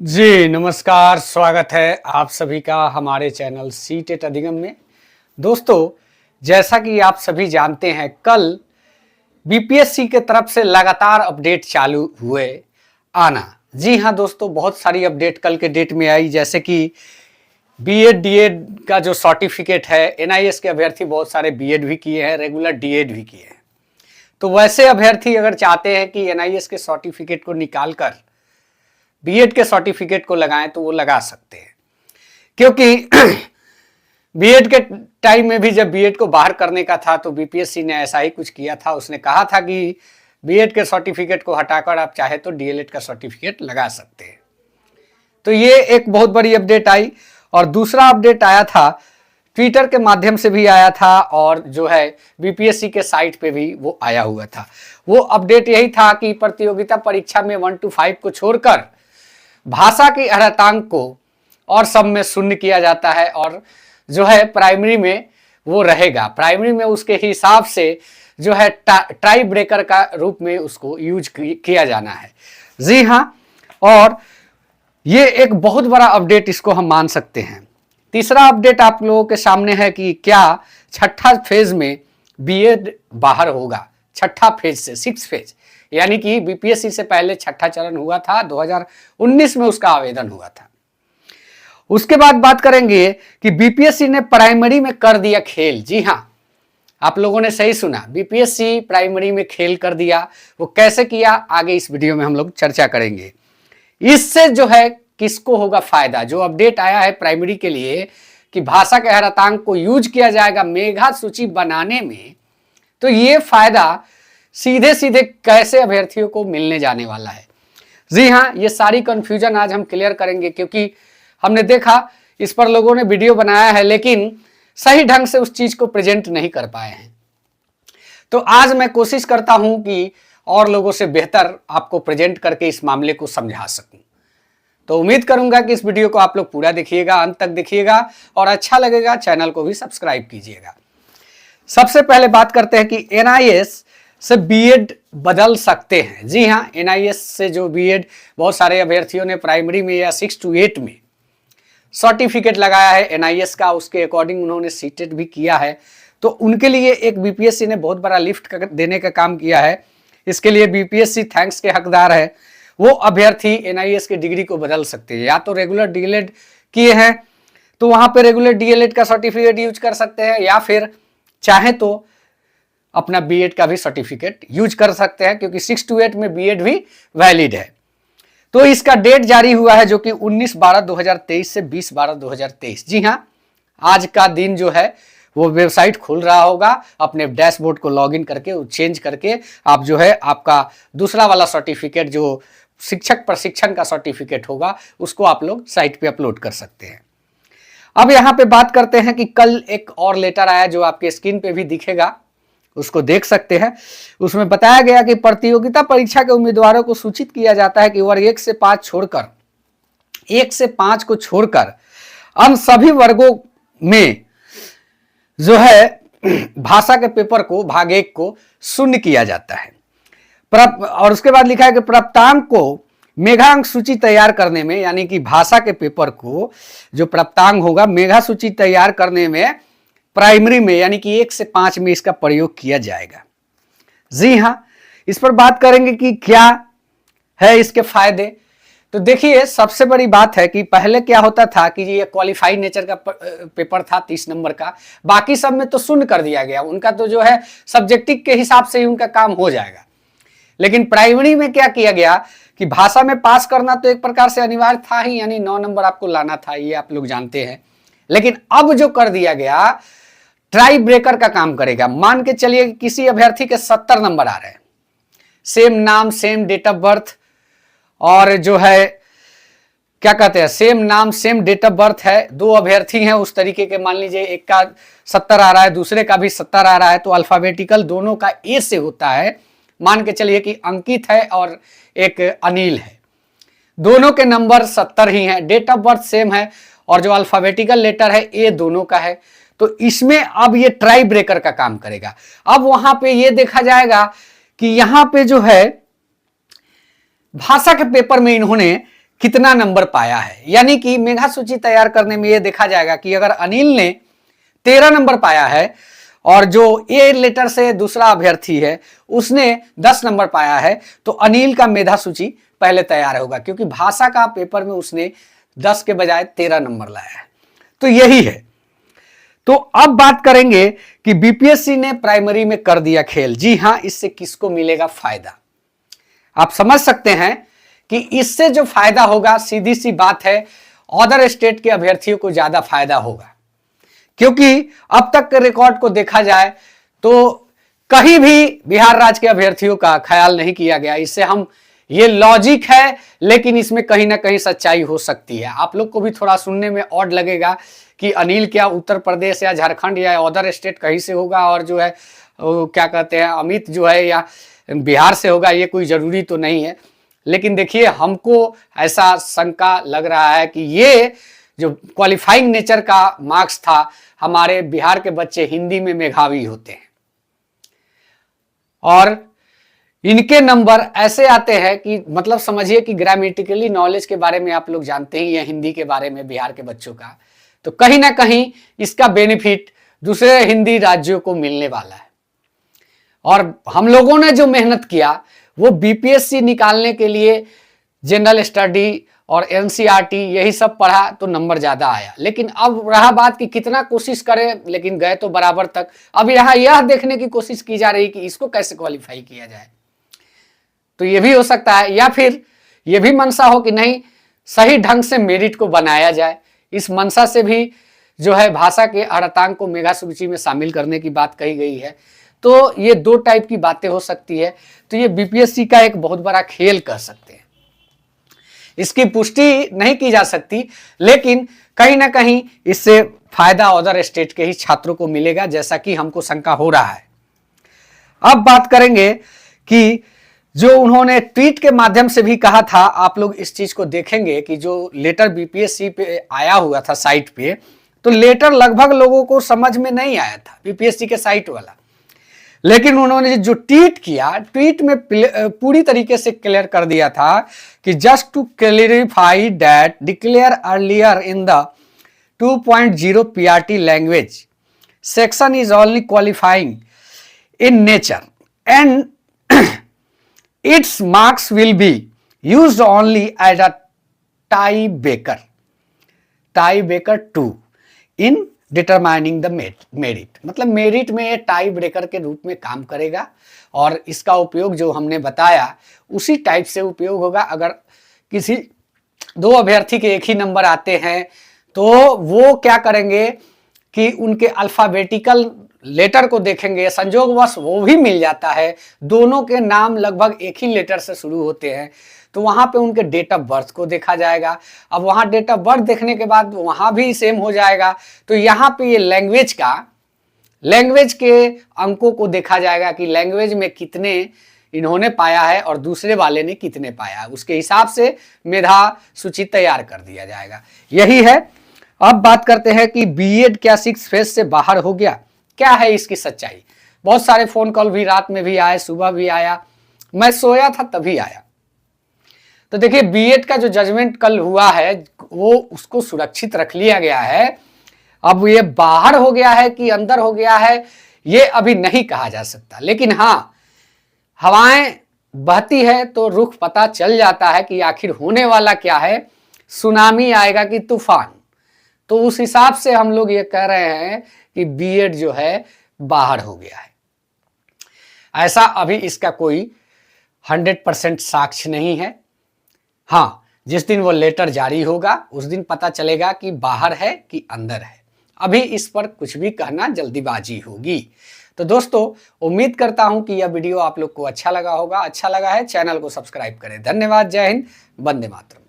जी नमस्कार, स्वागत है आप सभी का हमारे चैनल सीटेट अधिगम में। दोस्तों, जैसा कि आप सभी जानते हैं, कल बीपीएससी के तरफ से लगातार अपडेट चालू हुए आना। जी हाँ दोस्तों, बहुत सारी अपडेट कल के डेट में आई, जैसे कि बीएड डीएड का जो सर्टिफिकेट है, एनआईएस के अभ्यर्थी बहुत सारे बीएड भी किए हैं, रेगुलर डीएड भी किए हैं। तो वैसे अभ्यर्थी अगर चाहते हैं कि एनआईएस के सर्टिफिकेट को निकाल कर बीएड के सर्टिफिकेट को लगाएं तो वो लगा सकते हैं, क्योंकि बीएड के टाइम में भी जब बीएड को बाहर करने का था तो बीपीएससी ने ऐसा ही कुछ किया था। उसने कहा था कि बीएड के सर्टिफिकेट को हटाकर आप चाहे तो डीएलएड का सर्टिफिकेट लगा सकते हैं। तो ये एक बहुत बड़ी अपडेट आई। और दूसरा अपडेट आया था, ट्विटर के माध्यम से भी आया था और जो है बीपीएससी के साइट पे भी वो आया हुआ था। वो अपडेट यही था कि प्रतियोगिता परीक्षा में 1 to 5 को छोड़कर भाषा की अर्हतांक को और सब में शून्य किया जाता है, और जो है प्राइमरी में वो रहेगा। प्राइमरी में उसके हिसाब से जो है ट्राई ब्रेकर का रूप में उसको यूज किया जाना है। जी हाँ, और ये एक बहुत बड़ा अपडेट इसको हम मान सकते हैं। तीसरा अपडेट आप लोगों के सामने है कि क्या छठा फेज में बीएड बाहर होगा। छठा फेज से 6th फेज, यानी कि बीपीएससी से पहले छठा चरण हुआ था, 2019 में उसका आवेदन हुआ था। उसके बाद बात करेंगे कि बीपीएससी ने प्राइमरी में कर दिया खेल। जी हाँ, आप लोगों ने सही सुना, बीपीएससी प्राइमरी में खेल कर दिया। वो कैसे किया, आगे इस वीडियो में हम लोग चर्चा करेंगे। इससे जो है किसको होगा फायदा। जो अपडेट आया है प्राइमरी के लिए कि भाषा के अर्हतांक को यूज किया जाएगा मेधा सूची बनाने में, तो ये फायदा सीधे सीधे कैसे अभ्यर्थियों को मिलने जाने वाला है। जी हाँ, ये सारी कंफ्यूजन आज हम क्लियर करेंगे, क्योंकि हमने देखा इस पर लोगों ने वीडियो बनाया है लेकिन सही ढंग से उस चीज को प्रेजेंट नहीं कर पाए हैं। तो आज मैं कोशिश करता हूं कि और लोगों से बेहतर आपको प्रेजेंट करके इस मामले को समझा सकूं। तो उम्मीद करूंगा कि इस वीडियो को आप लोग पूरा देखिएगा, अंत तक देखिएगा, और अच्छा लगेगा चैनल को भी सब्सक्राइब कीजिएगा। सबसे पहले बात करते हैं कि एनआईएस से बीएड बदल सकते हैं। जी हाँ, एनआईएस से जो बीएड बहुत सारे अभ्यर्थियों ने प्राइमरी में या 6 to 8 में सर्टिफिकेट लगाया है एनआईएस का, उसके अकॉर्डिंग उन्होंने सीटेट भी किया है। तो उनके लिए एक बीपीएससी ने बहुत बड़ा लिफ्ट देने का काम किया है। इसके लिए बीपीएससी थैंक्स के हकदार है। वो अभ्यर्थी एनआईएस की डिग्री को बदल सकते हैं, या तो रेगुलर डीएलएड किए हैं तो वहां पे रेगुलर डीएलएड का सर्टिफिकेट यूज कर सकते हैं, या फिर चाहे तो अपना बीएड का भी सर्टिफिकेट यूज कर सकते हैं, क्योंकि 6 to 8 में बीएड भी वैलिड है। तो इसका डेट जारी हुआ है जो कि 19/12/2023 से 20/12/2023। जी हाँ, आज का दिन जो है वो वेबसाइट खुल रहा होगा, अपने डैशबोर्ड को लॉगिन करके चेंज करके आप जो है आपका दूसरा वाला सर्टिफिकेट जो शिक्षक प्रशिक्षण का सर्टिफिकेट होगा उसको आप लोग साइट पे अपलोड कर सकते हैं। अब यहाँ पे बात करते हैं कि कल एक और लेटर आया जो आपके स्क्रीन पे भी दिखेगा, उसको देख सकते हैं। उसमें बताया गया कि प्रतियोगिता परीक्षा के उम्मीदवारों को सूचित किया जाता है कि वर्ग 1 से 5 छोड़कर 1 से 5 को छोड़कर हम सभी वर्गों में जो है भाषा के पेपर को भाग 1 को शून्य किया जाता है। और उसके बाद लिखा है कि प्राप्तांक को मेधांक सूची तैयार करने में, यानी कि भाषा के पेपर को जो प्राप्तांक होगा मेधा सूची तैयार करने में प्राइमरी में यानी कि 1 से 5 में इसका प्रयोग किया जाएगा। जी हाँ, इस पर बात करेंगे कि क्या है इसके फायदे। तो देखिए, सबसे बड़ी बात है कि पहले क्या होता था कि ये क्वालिफाइड नेचर का पेपर था 30 नंबर का, बाकी सब में तो शून्य कर दिया गया। उनका तो जो है सब्जेक्टिव के हिसाब से ही उनका काम हो जाएगा। लेकिन प्राइमरी में क्या किया गया कि भाषा में पास करना तो एक प्रकार से अनिवार्य था ही, यानी 9 नंबर आपको लाना था, ये आप लोग जानते हैं। लेकिन अब जो कर दिया गया ट्राई ब्रेकर का काम करेगा। मान के चलिए कि किसी अभ्यर्थी के 70 नंबर आ रहे हैं, सेम नाम सेम डेट ऑफ बर्थ, और जो है क्या कहते हैं सेम नाम सेम डेट ऑफ बर्थ है, 2 अभ्यर्थी हैं उस तरीके के, मान लीजिए एक का 70 आ रहा है दूसरे का भी 70 आ रहा है, तो अल्फाबेटिकल दोनों का ए से होता है। मान के चलिए कि अंकित है और एक अनिल है, दोनों के नंबर 70 ही हैं, डेट ऑफ बर्थ सेम है, और जो अल्फाबेटिकल लेटर है ए दोनों का है। तो इसमें अब ये ट्राई ब्रेकर का काम करेगा। अब वहां पे ये देखा जाएगा कि यहां पे जो है भाषा के पेपर में इन्होंने कितना नंबर पाया है। यानी कि मेधा सूची तैयार करने में यह देखा जाएगा कि अगर अनिल ने 13 नंबर पाया है और जो ए लेटर से दूसरा अभ्यर्थी है उसने 10 नंबर पाया है, तो अनिल का मेधा सूची पहले तैयार होगा, क्योंकि भाषा का पेपर में उसने 10 के बजाय 13 नंबर लाया है। तो यही है। तो अब बात करेंगे कि बीपीएससी ने प्राइमरी में कर दिया खेल। जी हां, इससे किसको मिलेगा फायदा? आप समझ सकते हैं कि इससे जो फायदा होगा, सीधी सी बात है, अदर स्टेट के अभ्यर्थियों को ज्यादा फायदा होगा, क्योंकि अब तक के रिकॉर्ड को देखा जाए तो कहीं भी बिहार राज्य के अभ्यर्थियों का ख्याल नहीं किया गया। इससे हम, ये लॉजिक है, लेकिन इसमें कहीं ना कहीं सच्चाई हो सकती है। आप लोग को भी थोड़ा सुनने में ऑड लगेगा कि अनिल क्या उत्तर प्रदेश या झारखंड या अदर स्टेट कहीं से होगा, और जो है क्या कहते हैं अमित जो है या बिहार से होगा, ये कोई जरूरी तो नहीं है। लेकिन देखिए, हमको ऐसा शंका लग रहा है कि ये जो क्वालिफाइंग नेचर का मार्क्स था, हमारे बिहार के बच्चे हिंदी में मेधावी होते हैं और इनके नंबर ऐसे आते हैं कि मतलब समझिए कि ग्रामेटिकली नॉलेज के बारे में आप लोग जानते ही हैं हिंदी के बारे में बिहार के बच्चों का, तो कहीं ना कहीं इसका बेनिफिट दूसरे हिंदी राज्यों को मिलने वाला है। और हम लोगों ने जो मेहनत किया वो बीपीएससी निकालने के लिए जनरल स्टडी और एनसीईआरटी यही सब पढ़ा तो नंबर ज्यादा आया। लेकिन अब रहा बात कि कितना कोशिश करें, लेकिन गए तो बराबर तक। अब यहाँ यह देखने की कोशिश की जा रही कि इसको कैसे क्वालिफाई किया जाए। तो ये भी हो सकता है, या फिर ये भी मंशा हो कि नहीं, सही ढंग से मेरिट को बनाया जाए। इस मंशा से भी जो है भाषा के अर्हतांक को मेधा सूची में शामिल करने की बात कही गई है। तो ये दो टाइप की बातें हो सकती है। तो ये बीपीएससी का एक बहुत बड़ा खेल कह सकते हैं। इसकी पुष्टि नहीं की जा सकती, लेकिन कहीं ना कहीं इससे फायदा अदर स्टेट के ही छात्रों को मिलेगा, जैसा कि हमको शंका हो रहा है। अब बात करेंगे कि जो उन्होंने ट्वीट के माध्यम से भी कहा था, आप लोग इस चीज को देखेंगे कि जो लेटर बीपीएससी पे आया हुआ था साइट पे, तो लेटर लगभग लोगों को समझ में नहीं आया था बीपीएससी के साइट वाला। लेकिन उन्होंने जो ट्वीट किया, ट्वीट में पूरी तरीके से क्लियर कर दिया था कि just to clarify that declare earlier in the 2.0 PRT language section is only qualifying in nature and its marks will be used only as a tie-breaker 2 in determining the merit। मतलब merit में ये tie breaker के रूप में काम करेगा और इसका उपयोग जो हमने बताया उसी टाइप से उपयोग होगा। अगर किसी दो अभ्यर्थी के एक ही नंबर आते हैं तो वो क्या करेंगे कि उनके अल्फाबेटिकल लेटर को देखेंगे, संजोगवश वो भी मिल जाता है, दोनों के नाम लगभग एक ही लेटर से शुरू होते हैं, तो वहां पे उनके डेट ऑफ बर्थ को देखा जाएगा। अब वहां डेट ऑफ बर्थ देखने के बाद वहां भी सेम हो जाएगा, तो यहाँ पे ये लैंग्वेज के अंकों को देखा जाएगा कि लैंग्वेज में कितने इन्होंने पाया है और दूसरे वाले ने कितने पाया है, उसके हिसाब से मेधा सूची तैयार कर दिया जाएगा। यही है। अब बात करते हैं कि बीएड क्या 6 फेज से बाहर हो गया, क्या है इसकी सच्चाई। बहुत सारे फोन कॉल भी रात में भी आए, सुबह भी आया, मैं सोया था तभी आया। तो देखिए, बीएड का जो जजमेंट कल हुआ है वो उसको सुरक्षित रख लिया गया है। अब ये बाहर हो गया है कि अंदर हो गया है ये अभी नहीं कहा जा सकता, लेकिन हाँ, हवाएं बहती है तो रुख पता चल जाता है कि आखिर होने वाला क्या है। सुनामी आएगा कि तूफान, तो उस हिसाब से हम लोग ये कह रहे हैं कि बीएड जो है बाहर हो गया है। ऐसा अभी इसका कोई 100% साक्ष्य नहीं है। हाँ, जिस दिन वो लेटर जारी होगा उस दिन पता चलेगा कि बाहर है कि अंदर है। अभी इस पर कुछ भी कहना जल्दीबाजी होगी। तो दोस्तों, उम्मीद करता हूं कि यह वीडियो आप लोग को अच्छा लगा होगा। अच्छा लगा है चैनल को सब्सक्राइब करें। धन्यवाद। जय हिंद। वंदे मातरम।